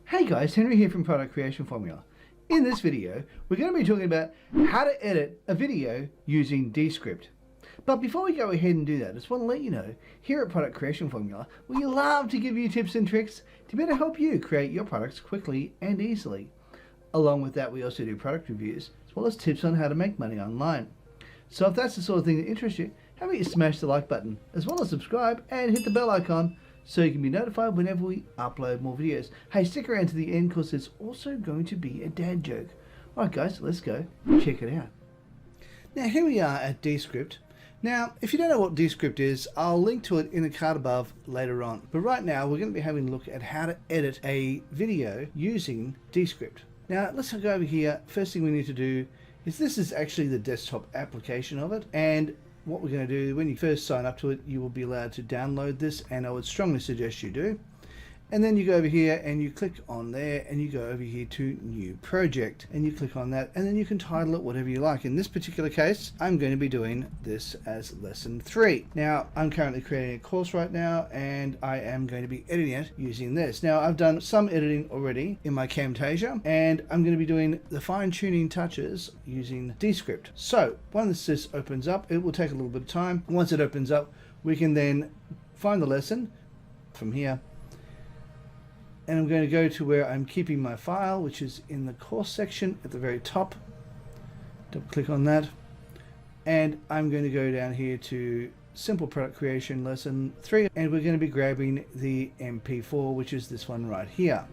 Hey guys, Henry here from Product Creation Formula. In this video, we're going to be talking about how to edit a video using Descript. But before we go ahead and do that, I just want to let you know, here at Product Creation Formula, we love to give you tips and tricks to better help you create your products quickly and easily. Along with that, we also do product reviews, as well as tips on how to make money online. So if that's the sort of thing that interests you, how about you smash the like button, as well as subscribe and hit the bell icon, so you can be notified whenever we upload more videos. Hey, stick around to the end because there's also going to be a dad joke. Alright guys, let's go check it out. Now here we are at Descript. Now, if you don't know what Descript is, I'll link to it in the card above later on. But right now, we're going to be having a look at how to edit a video using Descript. Now, let's go over here. First thing we need to do is this is actually the desktop application of it. And what we're going to do, when you first sign up to it, you will be allowed to download this, and I would strongly suggest you do. And then you go over here and you click on there and you go over here to new project and you click on that, and then you can title it whatever you like. In this particular case, I'm going to be doing this as lesson 3. Now, I'm currently creating a course right now and I am going to be editing it using this. Now, I've done some editing already in my Camtasia and I'm going to be doing the fine-tuning touches using Descript. So once this opens up, it will take a little bit of time. Once it opens up, we can then find the lesson from here. And I'm going to go to where I'm keeping my file, which is in the course section at the very top. Double click on that. And I'm going to go down here to Simple Product Creation Lesson 3. And we're going to be grabbing the MP4, which is this one right here.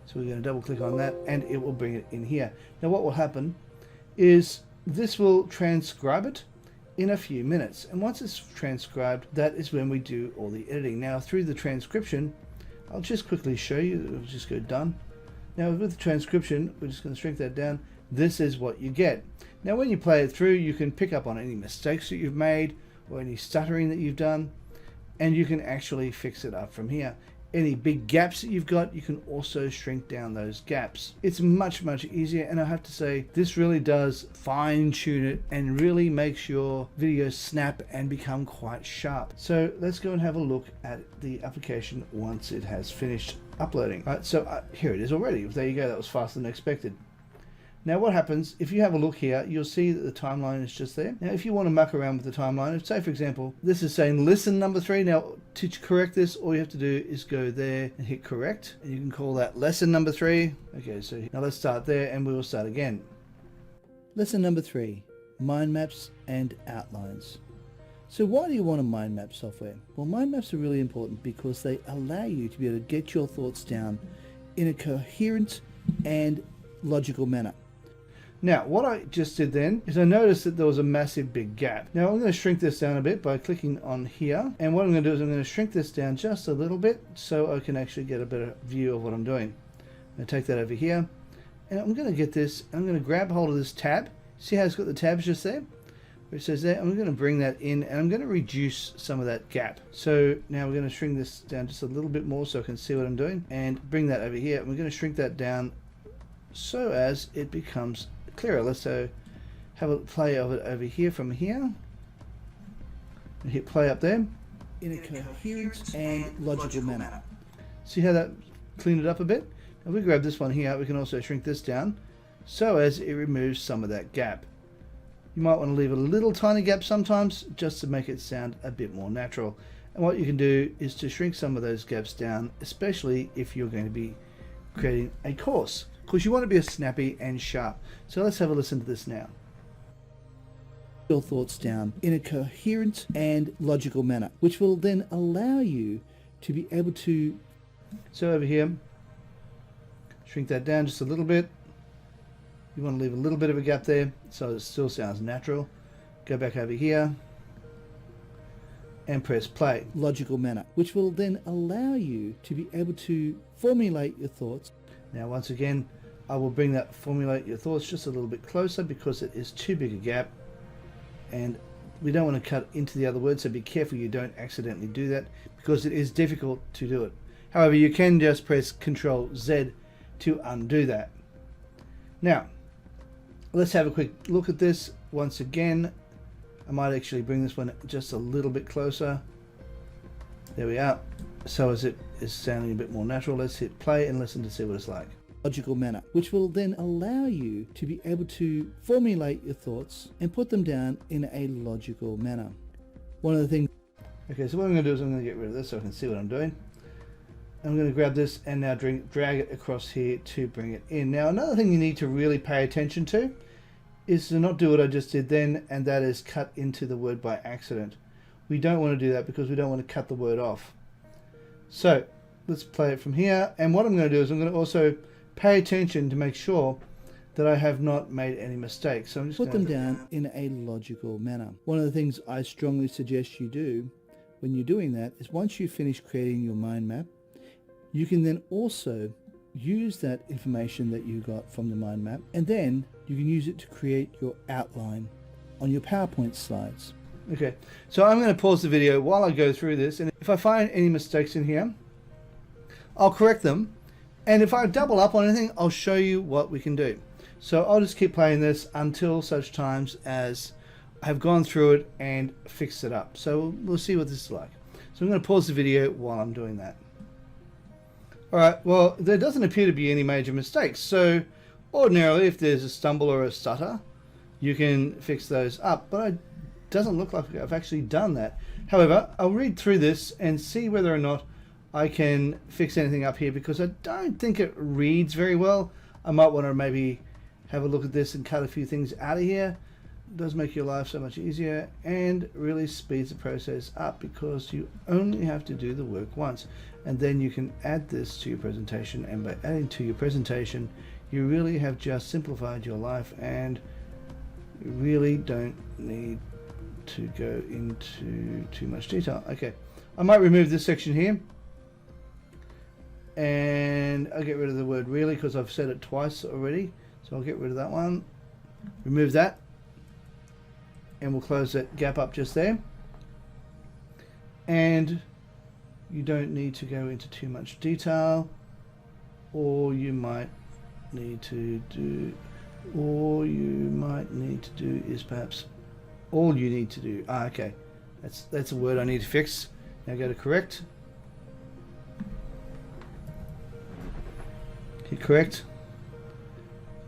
So we're going to double click on that and it will bring it in here. Now what will happen is this will transcribe it in a few minutes. And once it's transcribed, that is when we do all the editing. Now through the transcription, I'll just quickly show you. We'll just go done. Now with the transcription, we're just going to shrink that down. This is what you get. Now when you play it through, you can pick up on any mistakes that you've made or any stuttering that you've done, and you can actually fix it up from here. Any big gaps that you've got, you can also shrink down those gaps. It's much easier, and I have to say this really does fine tune it and really makes your videos snap and become quite sharp. So let's go and have a look at the application once it has finished uploading. All right, so here it is already. There you go, that was faster than expected. Now what happens, if you have a look here, you'll see that the timeline is just there. Now if you want to muck around with the timeline, if, say for example, this is saying lesson number 3. Now to correct this, all you have to do is go there and hit correct. And you can call that lesson number 3. Okay, so now let's start there and we will start again. Lesson number 3, mind maps and outlines. So why do you want a mind map software? Well, mind maps are really important because they allow you to be able to get your thoughts down in a coherent and logical manner. Now, what I just did then is I noticed that there was a massive big gap. Now, I'm going to shrink this down a bit by clicking on here. And what I'm going to do is I'm going to shrink this down just a little bit so I can actually get a better view of what I'm doing. I'm going to take that over here. And I'm going to get this, I'm going to grab hold of this tab. See how it's got the tabs just there? Where it says there, I'm going to bring that in and I'm going to reduce some of that gap. So now we're going to shrink this down just a little bit more so I can see what I'm doing. And bring that over here. And we're going to shrink that down so as it becomes clearer. Let's have a play of it over here from here. And hit play up there. In a coherent and logical manner. See how that cleaned it up a bit? If we grab this one here, we can also shrink this down so as it removes some of that gap. You might want to leave a little tiny gap sometimes just to make it sound a bit more natural. And what you can do is to shrink some of those gaps down, especially if you're going to be creating a course, because you want to be snappy and sharp. So let's have a listen to this now. Your thoughts down in a coherent and logical manner, which will then allow you to be able to, so over here, shrink that down just a little bit. You want to leave a little bit of a gap there so it still sounds natural. Go back over here and press play. Logical manner, which will then allow you to be able to formulate your thoughts. Now once again, I will bring that formulate your thoughts just a little bit closer because it is too big a gap and we don't want to cut into the other word, so be careful you don't accidentally do that because it is difficult to do it. However, you can just press Ctrl Z to undo that. Now let's have a quick look at this once again. I might actually bring this one just a little bit closer. There we are. so as it is sounding a bit more natural. Let's hit play and listen to see what it's like. Logical manner, which will then allow you to be able to formulate your thoughts and put them down in a logical manner. One of the things... Okay, so what I'm going to do is I'm going to get rid of this so I can see what I'm doing. I'm going to grab this and now drag it across here to bring it in. Now another thing you need to really pay attention to is to not do what I just did then, and that is cut into the word by accident. We don't want to do that because we don't want to cut the word off. So let's play it from here, and what I'm going to do is I'm going to also pay attention to make sure that I have not made any mistakes. So I'm just put them down in a logical manner. One of the things I strongly suggest you do when you're doing that is once you finish creating your mind map, you can then also use that information that you got from the mind map, and then you can use it to create your outline on your PowerPoint slides. Okay, so I'm going to pause the video while I go through this, and if I find any mistakes in here, I'll correct them. And if I double up on anything, I'll show you what we can do. So I'll just keep playing this until such times as I have gone through it and fixed it up. So we'll see what this is like. So I'm going to pause the video while I'm doing that. Alright, well, there doesn't appear to be any major mistakes. So ordinarily, if there's a stumble or a stutter, you can fix those up. But it doesn't look like I've actually done that. However, I'll read through this and see whether or not I can fix anything up here, because I don't think it reads very well. I might want to maybe have a look at this and cut a few things out of here. It does make your life so much easier and really speeds the process up, because you only have to do the work once, and then you can add this to your presentation, and by adding to your presentation you really have just simplified your life, and you really don't need to go into too much detail. Okay, I might remove this section here, and I'll get rid of the word really because I've said it twice already, so I'll get rid of that one, remove that, and we'll close that gap up just there. And you don't need to go into too much detail. All you might need to do is perhaps all you need to do. Okay, that's a word I need to fix. Now go to correct. Hit correct.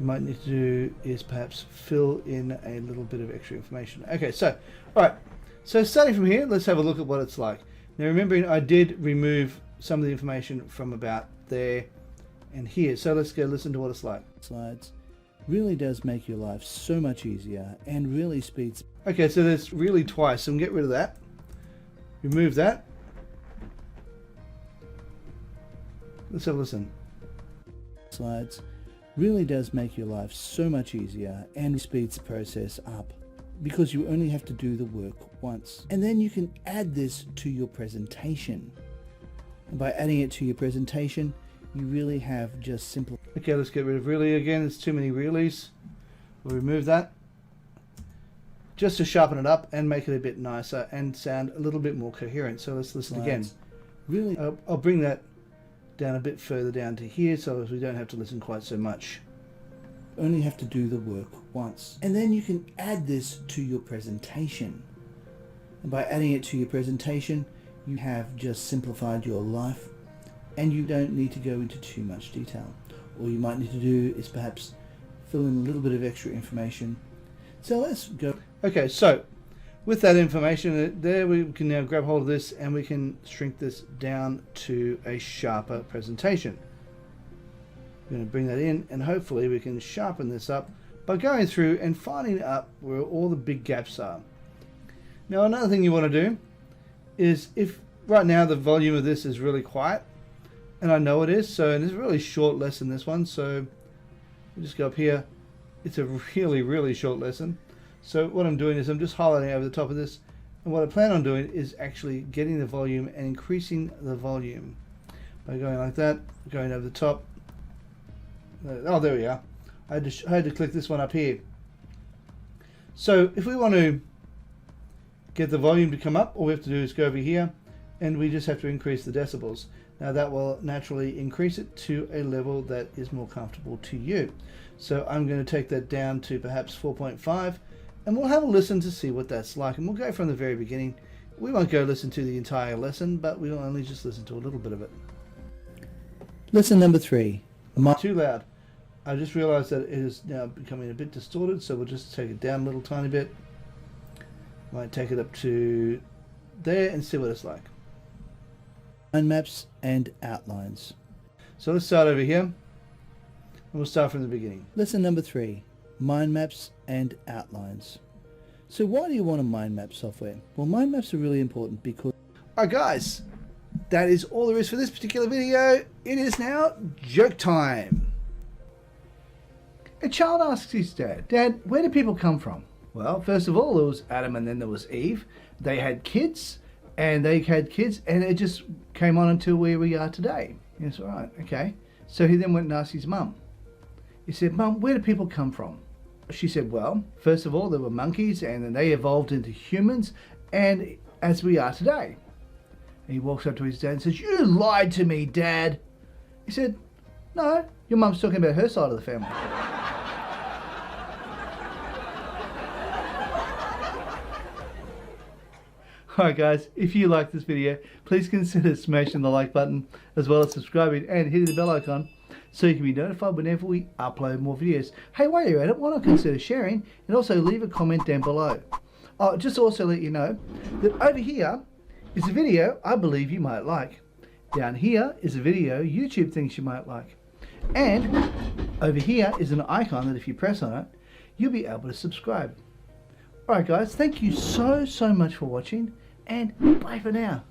You might need to do is perhaps fill in a little bit of extra information. Okay, so alright, so starting from here, let's have a look at what it's like. Now remembering I did remove some of the information from about there and here, so let's go listen to what it's like. Slides really does make your life so much easier and really speeds. Okay, so there's really twice, so get rid of that, remove that. Let's have a listen. Slides really does make your life so much easier and speeds the process up, because you only have to do the work once, and then you can add this to your presentation, and by adding it to your presentation you really have just simple. Okay, let's get rid of really again. There's too many reallys. We'll remove that just to sharpen it up and make it a bit nicer and sound a little bit more coherent. So let's listen again. Really, I'll bring that down a bit further down to here so as we don't have to listen quite so much. Only have to do the work once, and then you can add this to your presentation, and by adding it to your presentation you have just simplified your life and you don't need to go into too much detail. All you might need to do is perhaps fill in a little bit of extra information. So let's go. Okay, so with that information there, we can now grab hold of this and we can shrink this down to a sharper presentation. We're going to bring that in, and hopefully we can sharpen this up by going through and finding out where all the big gaps are. Now another thing you want to do is, if right now the volume of this is really quiet, and I know it is, so and it's a really short lesson, this one, so we'll just go up here. It's a really short lesson. So what I'm doing is I'm just highlighting over the top of this, and what I plan on doing is actually getting the volume and increasing the volume by going like that, going over the top. Oh, there we are. I had to click this one up here. So if we want to get the volume to come up, all we have to do is go over here and we just have to increase the decibels. Now that will naturally increase it to a level that is more comfortable to you. So I'm going to take that down to perhaps 4.5, and we'll have a listen to see what that's like, and we'll go from the very beginning We won't go listen to the entire lesson, but we'll only just listen to a little bit of it. Lesson number 3. Too loud. I just realized that it is now becoming a bit distorted, so we'll just take it down a little tiny bit. Might take it up to there and see what it's like. Mind maps and outlines. So let's start over here, and we'll start from the beginning. Lesson number 3. Mind maps and outlines. So why do you want a mind map software? Well, mind maps are really important because... Alright guys, that is all there is for this particular video. It is now joke time. A child asks his dad, "Dad, where do people come from?" Well, first of all, there was Adam and then there was Eve. They had kids, and it just came on until where we are today. Yes, all right, okay. So he then went and asked his mum. He said, "Mum, where do people come from?" She said, "Well, first of all, there were monkeys, and then they evolved into humans, and as we are today." And he walks up to his dad and says, "You lied to me, Dad." He said, "No, your mum's talking about her side of the family." Alright guys, if you like this video, please consider smashing the like button, as well as subscribing and hitting the bell icon so you can be notified whenever we upload more videos. Hey, while you're at it, why not consider sharing and also leave a comment down below. Oh, just to also let you know that over here is a video I believe you might like. Down here is a video YouTube thinks you might like. And over here is an icon that if you press on it, you'll be able to subscribe. Alright guys, thank you so much for watching, and bye for now.